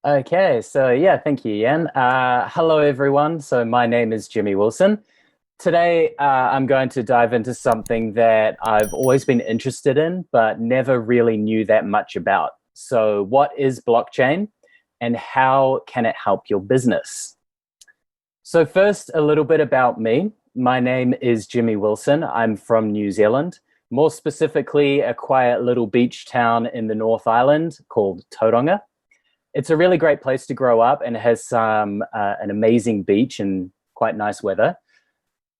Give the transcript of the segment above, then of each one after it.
Okay, so yeah, thank you, Ian. Hello, everyone. So my name is Jimmy Wilson. Today, I'm going to dive into something that I've always been interested in, but never really knew that much about. So what is blockchain and how can it help your business? So first, a little bit about me. My name is Jimmy Wilson. I'm from New Zealand, more specifically, a quiet little beach town in the North Island called Tauranga. It's a really great place to grow up and has an amazing beach and quite nice weather.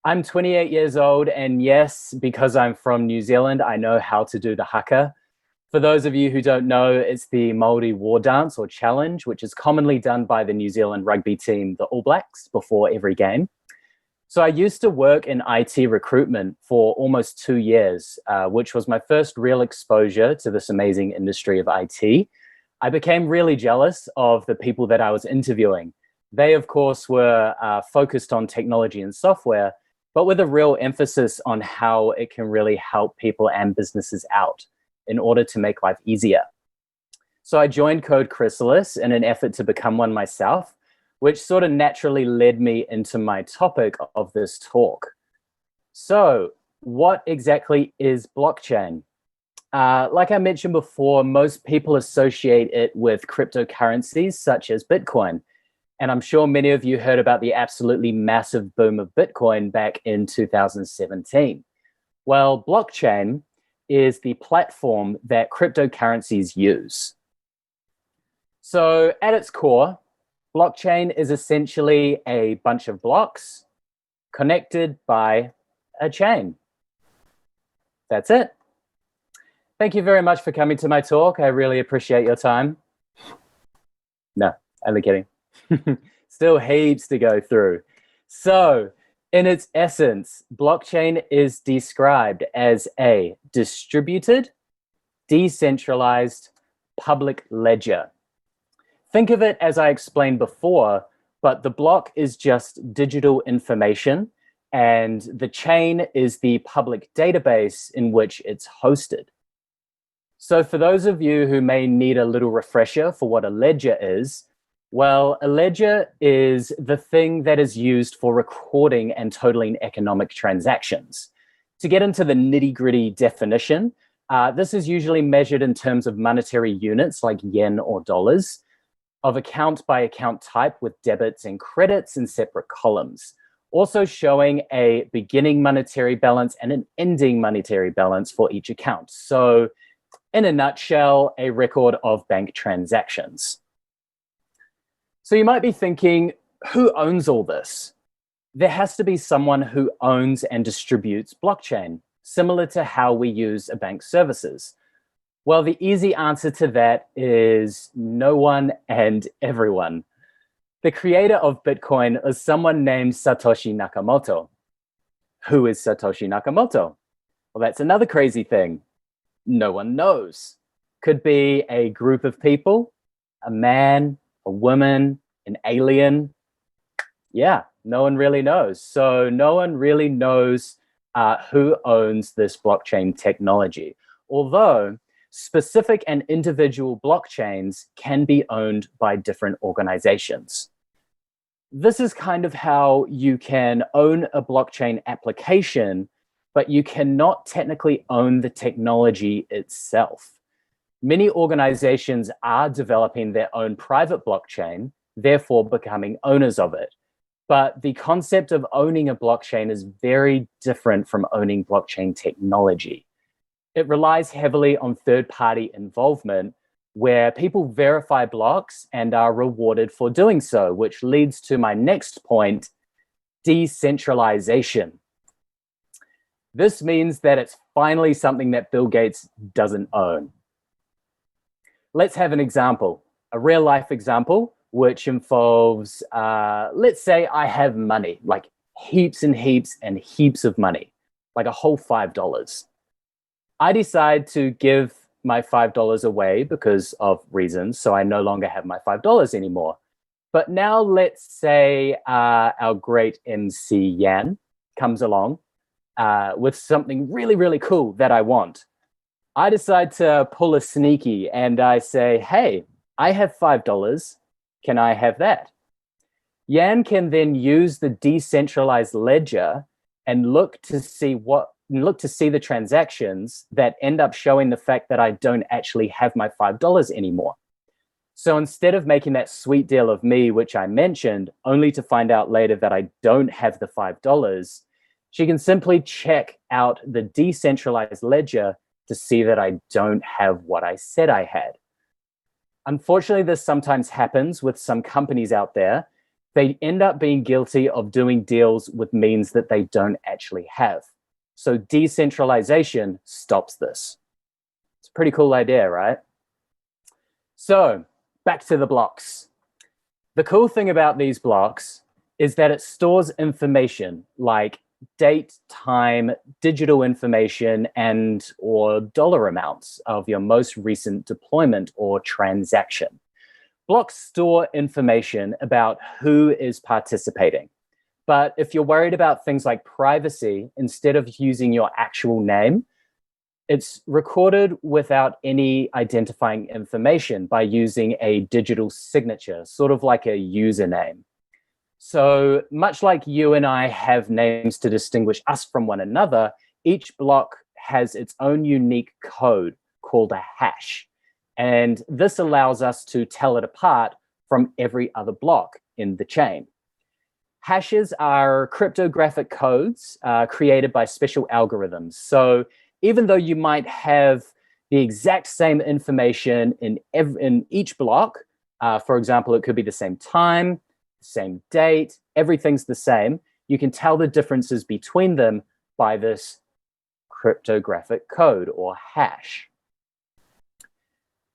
I'm 28 years old, and yes, because I'm from New Zealand, I know how to do the haka. For those of you who don't know, it's the Māori war dance or challenge, which is commonly done by the New Zealand rugby team, the All Blacks, before every game. So I used to work in IT recruitment for almost 2 years, which was my first real exposure to this amazing industry of IT. I became really jealous of the people that I was interviewing. They, of course, were focused on technology and software, but with a real emphasis on how it can really help people and businesses out in order to make life easier. So I joined Code Chrysalis in an effort to become one myself, which sort of naturally led me into my topic of this talk. So what exactly is blockchain? Like I mentioned before, most people associate it with cryptocurrencies such as Bitcoin. And I'm sure many of you heard about the absolutely massive boom of Bitcoin back in 2017. Well, blockchain is the platform that cryptocurrencies use. So at its core, blockchain is essentially a bunch of blocks connected by a chain. That's it. Thank you very much for coming to my talk. I really appreciate your time. No, only kidding. Still heaps to go through. So, in its essence, blockchain is described as a distributed, decentralized public ledger. Think of it as I explained before, but the block is just digital information, and the chain is the public database in which it's hosted. So for those of you who may need a little refresher for what a ledger is, well, a ledger is the thing that is used for recording and totaling economic transactions. To get into the nitty-gritty definition, this is usually measured in terms of monetary units like yen or dollars, of account by account type with debits and credits in separate columns, also showing a beginning monetary balance and an ending monetary balance for each account. So in a nutshell, a record of bank transactions. So you might be thinking, who owns all this? There has to be someone who owns and distributes blockchain, similar to how we use a bank's services. Well, the easy answer to that is no one and everyone. The creator of Bitcoin is someone named Satoshi Nakamoto. Who is Satoshi Nakamoto? Well, that's another crazy thing. No one knows. Could be a group of people, a man, a woman, an alien. Yeah, no one really knows. So no one really knows who owns this blockchain technology. Although specific and individual blockchains can be owned by different organizations. This is kind of how you can own a blockchain application, but you cannot technically own the technology itself. Many organizations are developing their own private blockchain, therefore becoming owners of it. But the concept of owning a blockchain is very different from owning blockchain technology. It relies heavily on third-party involvement, where people verify blocks and are rewarded for doing so, which leads to my next point, decentralization. This means that it's finally something that Bill Gates doesn't own. Let's have an example, a real life example, which involves, let's say I have money, like heaps and heaps and heaps of money, like a whole $5. I decide to give my $5 away because of reasons, so I no longer have my $5 anymore. But now let's say our great MC Yan comes along with something really, really cool that I want. I decide to pull a sneaky and I say, hey, I have $5. Can I have that? Yan can then use the decentralized ledger and look to see the transactions that end up showing the fact that I don't actually have my $5 anymore. So instead of making that sweet deal of me, which I mentioned, only to find out later that I don't have the $5, she can simply check out the decentralized ledger to see that I don't have what I said I had. Unfortunately, this sometimes happens with some companies out there. They end up being guilty of doing deals with means that they don't actually have. So decentralization stops this. It's a pretty cool idea, right? So back to the blocks. The cool thing about these blocks is that it stores information like date, time, digital information, and or dollar amounts of your most recent deployment or transaction. Blocks store information about who is participating. But if you're worried about things like privacy, instead of using your actual name, it's recorded without any identifying information by using a digital signature, sort of like a username. So much like you and I have names to distinguish us from one another, each block has its own unique code called a hash. And this allows us to tell it apart from every other block in the chain. Hashes are cryptographic codes created by special algorithms. So even though you might have the exact same information in each block, for example, it could be the same time, same date, everything's the same, you can tell the differences between them by this cryptographic code or hash.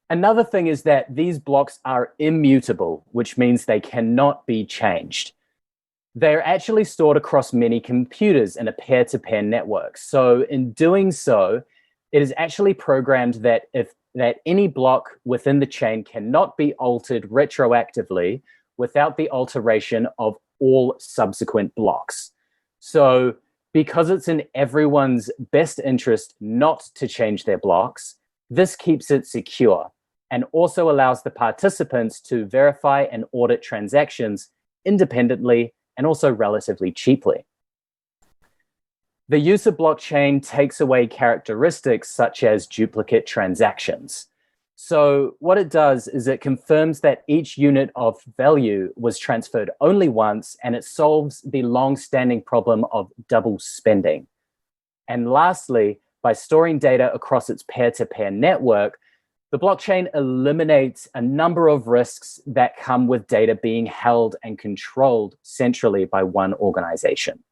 Another thing is that these blocks are immutable, which means they cannot be changed. They're actually stored across many computers in a peer-to-peer network. So in doing so, it is actually programmed that any block within the chain cannot be altered retroactively without the alteration of all subsequent blocks. So because it's in everyone's best interest not to change their blocks, this keeps it secure and also allows the participants to verify and audit transactions independently and also relatively cheaply. The use of blockchain takes away characteristics such as duplicate transactions. So what it does is it confirms that each unit of value was transferred only once, and it solves the long-standing problem of double spending. And lastly, by storing data across its peer-to-peer network, the blockchain eliminates a number of risks that come with data being held and controlled centrally by one organization.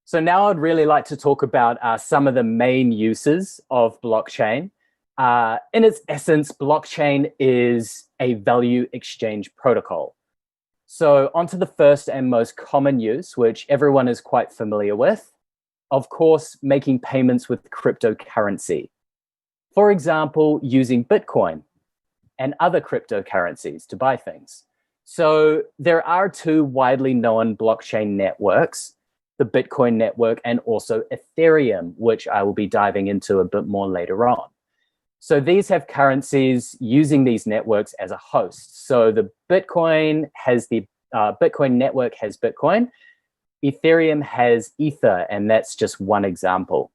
So now I'd really like to talk about some of the main uses of blockchain. In its essence, blockchain is a value exchange protocol. So onto the first and most common use, which everyone is quite familiar with, of course, making payments with cryptocurrency. For example, using Bitcoin and other cryptocurrencies to buy things. So there are two widely known blockchain networks, the Bitcoin network and also Ethereum, which I will be diving into a bit more later on. So these have currencies using these networks as a host. So the Bitcoin network has Bitcoin, Ethereum has Ether, and that's just one example.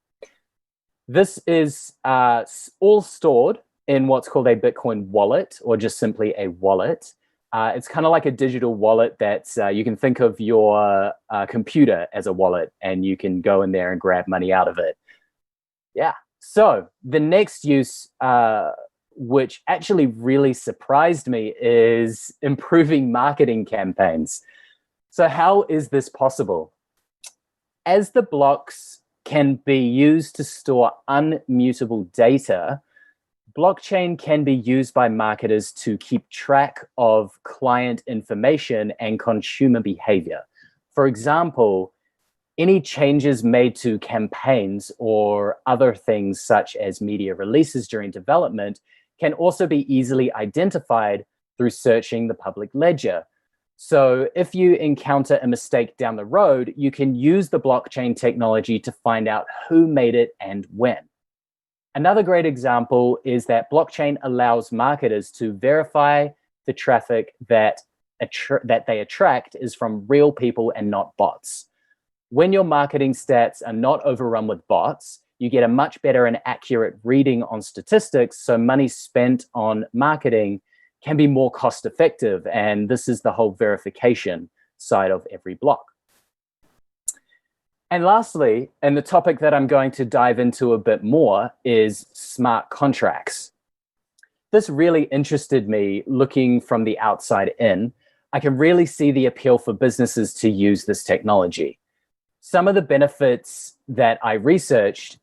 This is all stored in what's called a Bitcoin wallet, or just simply a wallet. It's kind of like a digital wallet that you can think of your computer as a wallet, and you can go in there and grab money out of it. Yeah. So the next use, which actually really surprised me, is improving marketing campaigns. So how is this possible? As the blocks can be used to store unmutable data, blockchain can be used by marketers to keep track of client information and consumer behavior. For example, any changes made to campaigns or other things such as media releases during development can also be easily identified through searching the public ledger. So if you encounter a mistake down the road, you can use the blockchain technology to find out who made it and when. Another great example is that blockchain allows marketers to verify the traffic that they attract is from real people and not bots. When your marketing stats are not overrun with bots, you get a much better and accurate reading on statistics, so money spent on marketing can be more cost effective. And this is the whole verification side of every block. And lastly, and the topic that I'm going to dive into a bit more is smart contracts. This really interested me looking from the outside in. I can really see the appeal for businesses to use this technology. Some of the benefits that I researched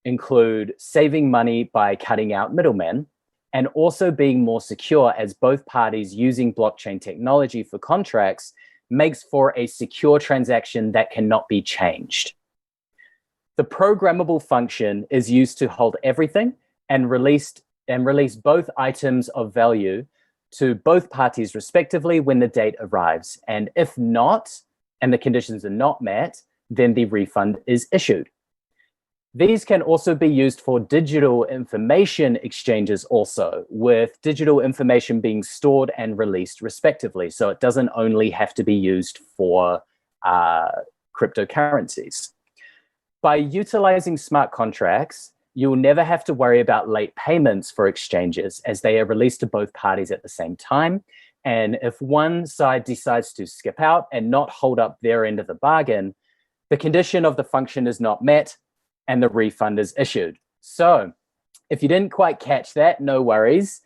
include saving money by cutting out middlemen and also being more secure, as both parties using blockchain technology for contracts makes for a secure transaction that cannot be changed. The programmable function is used to hold everything and release both items of value to both parties respectively when the date arrives. And if not, and the conditions are not met, then the refund is issued. These can also be used for digital information exchanges also, with digital information being stored and released respectively. So it doesn't only have to be used for cryptocurrencies. By utilizing smart contracts, you will never have to worry about late payments for exchanges, as they are released to both parties at the same time. And if one side decides to skip out and not hold up their end of the bargain, the condition of the function is not met and the refund is issued. So if you didn't quite catch that, no worries.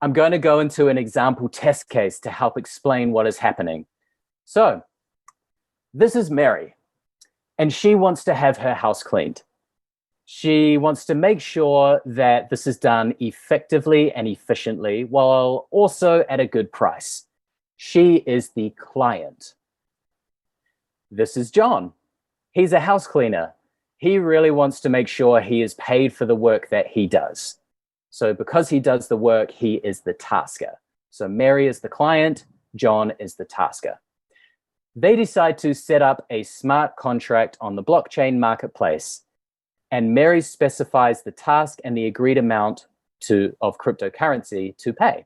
I'm going to go into an example test case to help explain what is happening. So this is Mary, and she wants to have her house cleaned. She wants to make sure that this is done effectively and efficiently while also at a good price. She is the client. This is John. He's a house cleaner. He really wants to make sure he is paid for the work that he does. So because he does the work, he is the tasker. So Mary is the client, John is the tasker. They decide to set up a smart contract on the blockchain marketplace, and Mary specifies the task and the agreed amount of cryptocurrency to pay.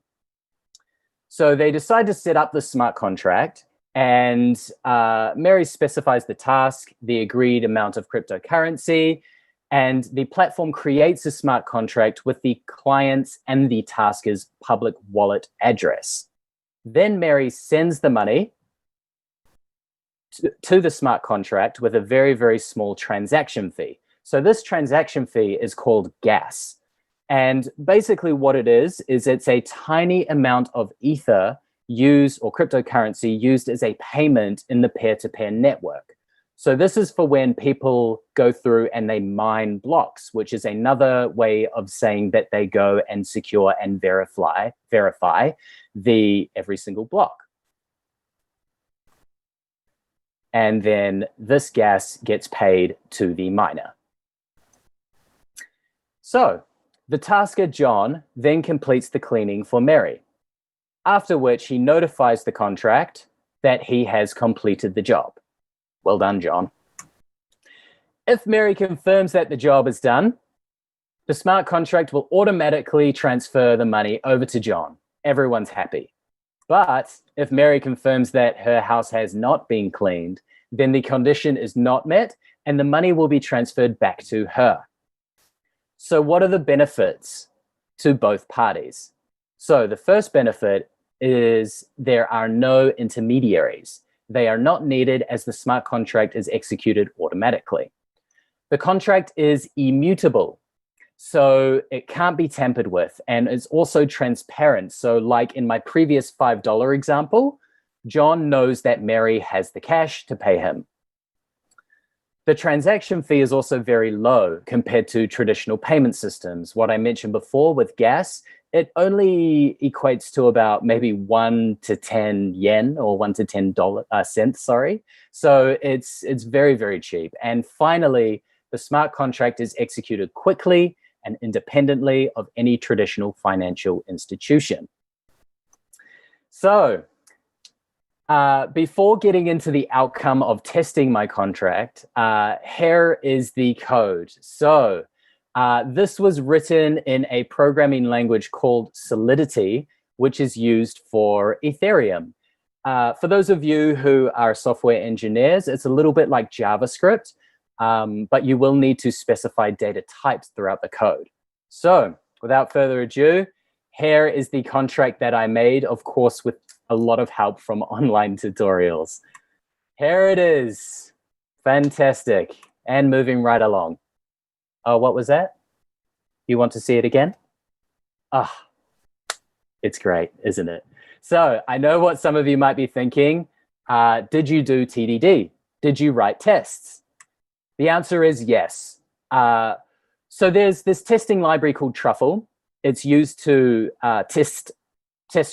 So they decide to set up the smart contract, and Mary specifies the task, the agreed amount of cryptocurrency, and the platform creates a smart contract with the client's and the tasker's public wallet address. Then Mary sends the money to the smart contract with a very, very small transaction fee. So this transaction fee is called gas. And basically what it is it's a tiny amount of ether used, or cryptocurrency used as a payment in the peer-to-peer network. So this is for when people go through and they mine blocks, which is another way of saying that they go and secure and verify every single block. And then this gas gets paid to the miner. So the tasker, John, then completes the cleaning for Mary, after which he notifies the contract that he has completed the job. Well done, John. If Mary confirms that the job is done, the smart contract will automatically transfer the money over to John. Everyone's happy. But if Mary confirms that her house has not been cleaned, then the condition is not met and the money will be transferred back to her. So what are the benefits to both parties? So the first benefit is there are no intermediaries. They are not needed as the smart contract is executed automatically. The contract is immutable, so it can't be tampered with, and it's also transparent. So like in my previous $5 example, John knows that Mary has the cash to pay him. The transaction fee is also very low compared to traditional payment systems. What I mentioned before with gas, it only equates to about maybe 1 to 10 yen or 1 to 10 cents, sorry. So it's very, very cheap. And finally, the smart contract is executed quickly and independently of any traditional financial institution. So before getting into the outcome of testing my contract, here is the code. So this was written in a programming language called Solidity, which is used for Ethereum. For those of you who are software engineers, it's a little bit like JavaScript, but you will need to specify data types throughout the code. So without further ado, here is the contract that I made, of course, with a lot of help from online tutorials. Here it is. Fantastic. And moving right along. Oh, what was that? You want to see it again? Ah, it's great, isn't it? So I know what some of you might be thinking. Did you do TDD? Did you write tests? The answer is yes. So there's this testing library called Truffle. It's used to test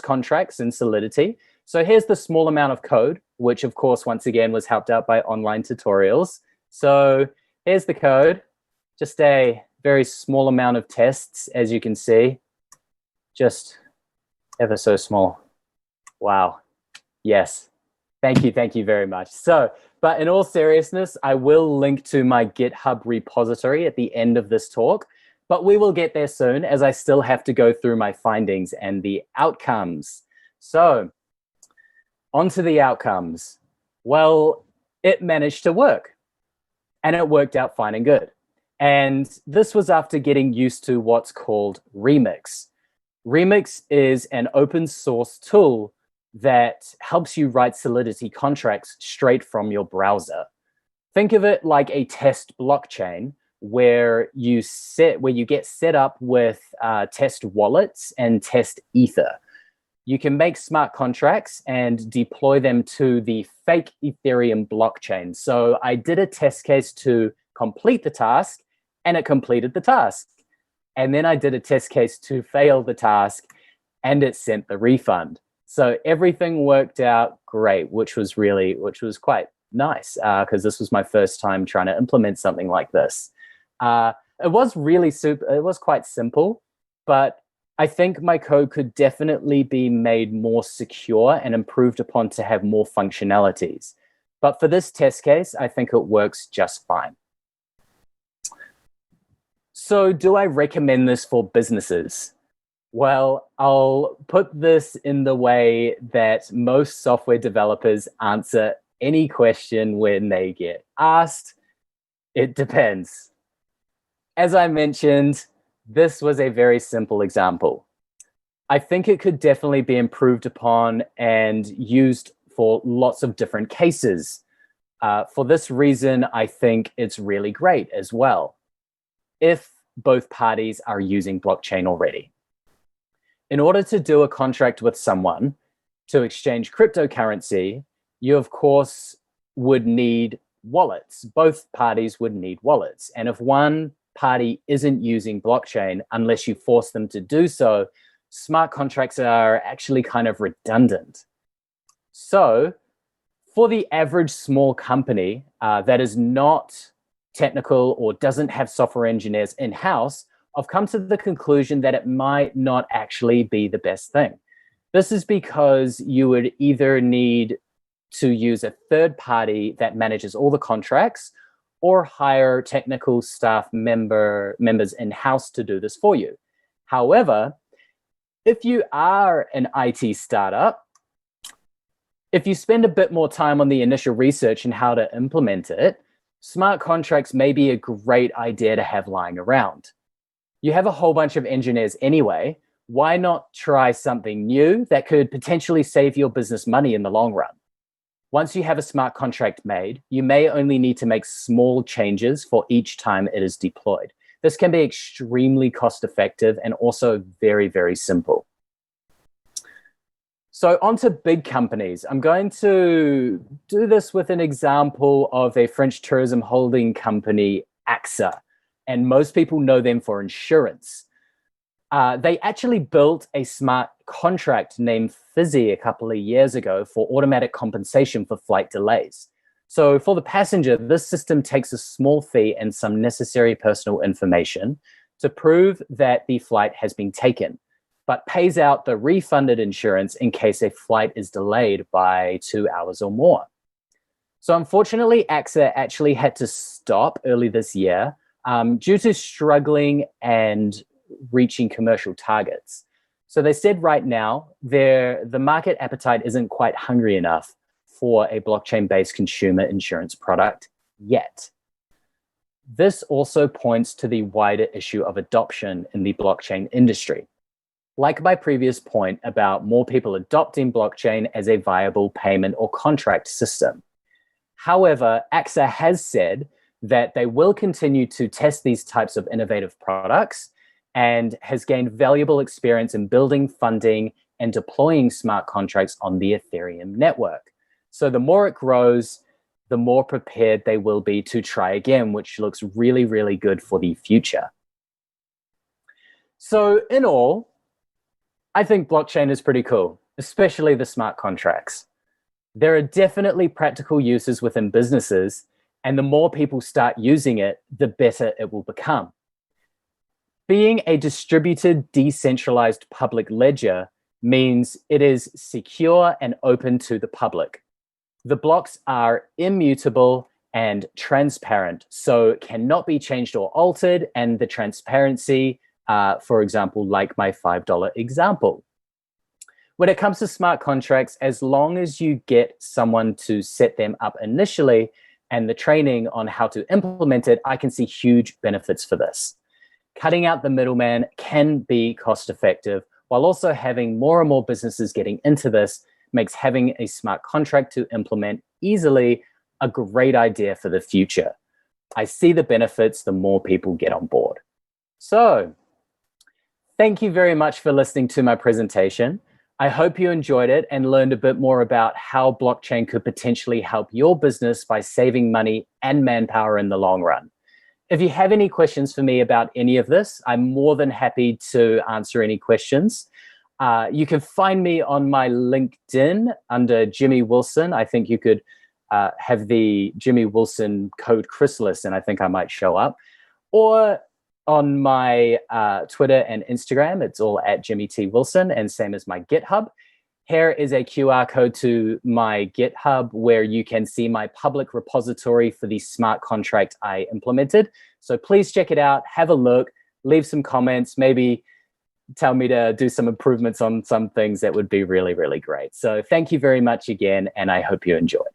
contracts in Solidity. So here's the small amount of code, which of course, once again, was helped out by online tutorials. So here's the code, just a very small amount of tests, as you can see, just ever so small. Wow. Yes. Thank you very much. So, but in all seriousness, I will link to my GitHub repository at the end of this talk, but we will get there soon as I still have to go through my findings and the outcomes. So, on to the outcomes. Well, it managed to work, and it worked out fine and good. And this was after getting used to what's called Remix. Remix is an open source tool that helps you write Solidity contracts straight from your browser. Think of it like a test blockchain where you get set up with test wallets and test ether. You can make smart contracts and deploy them to the fake Ethereum blockchain. So I did a test case to complete the task, and it completed the task. And then I did a test case to fail the task, and it sent the refund. So everything worked out great, which was quite nice because this was my first time trying to implement something like this. It was quite simple, but I think my code could definitely be made more secure and improved upon to have more functionalities. But for this test case, I think it works just fine. So do I recommend this for businesses? Well, I'll put this in the way that most software developers answer any question when they get asked. It depends. As I mentioned, this was a very simple example. I think it could definitely be improved upon and used for lots of different cases. For this reason, I think it's really great as well, if both parties are using blockchain already. In order to do a contract with someone to exchange cryptocurrency, you of course would need wallets. Both parties would need wallets. And if one party isn't using blockchain, unless you force them to do so, smart contracts are actually kind of redundant. So for the average small company that is not technical or doesn't have software engineers in-house, I've come to the conclusion that it might not actually be the best thing. This is because you would either need to use a third party that manages all the contracts or hire technical staff members in-house to do this for you. However, if you are an IT startup, if you spend a bit more time on the initial research and how to implement it, smart contracts may be a great idea to have lying around. You have a whole bunch of engineers anyway. Why not try something new that could potentially save your business money in the long run? Once you have a smart contract made, you may only need to make small changes for each time it is deployed. This can be extremely cost effective and also very, very simple. So onto big companies. I'm going to do this with an example of a French tourism holding company, AXA. And most people know them for insurance. They actually built a smart contract named Fizzy a couple of years ago for automatic compensation for flight delays. So for the passenger, this system takes a small fee and some necessary personal information to prove that the flight has been taken, but pays out the refunded insurance in case a flight is delayed by 2 hours or more. So unfortunately, AXA actually had to stop early this year due to struggling and reaching commercial targets. So they said right now, the market appetite isn't quite hungry enough for a blockchain-based consumer insurance product yet. This also points to the wider issue of adoption in the blockchain industry. Like my previous point about more people adopting blockchain as a viable payment or contract system. However, AXA has said that they will continue to test these types of innovative products and has gained valuable experience in building, funding, and deploying smart contracts on the Ethereum network. So the more it grows, the more prepared they will be to try again, which looks really, really good for the future. So in all, I think blockchain is pretty cool, especially the smart contracts. There are definitely practical uses within businesses, and the more people start using it, the better it will become. Being a distributed, decentralized public ledger means it is secure and open to the public. The blocks are immutable and transparent, so cannot be changed or altered, and the transparency, for example, like my $5 example. When it comes to smart contracts, as long as you get someone to set them up initially and the training on how to implement it, I can see huge benefits for this. Cutting out the middleman can be cost effective, while also having more and more businesses getting into this makes having a smart contract to implement easily a great idea for the future. I see the benefits the more people get on board. So, thank you very much for listening to my presentation. I hope you enjoyed it and learned a bit more about how blockchain could potentially help your business by saving money and manpower in the long run. If you have any questions for me about any of this, I'm more than happy to answer any questions. You can find me on my LinkedIn under Jimmy Wilson. I think you could have the Jimmy Wilson code Chrysalis, and I think I might show up. Or on my Twitter and Instagram, it's all at Jimmy T. Wilson, and same as my GitHub. Here is a QR code to my GitHub where you can see my public repository for the smart contract I implemented. So please check it out, have a look, leave some comments, maybe tell me to do some improvements on some things. That would be really, really great. So thank you very much again, and I hope you enjoyed.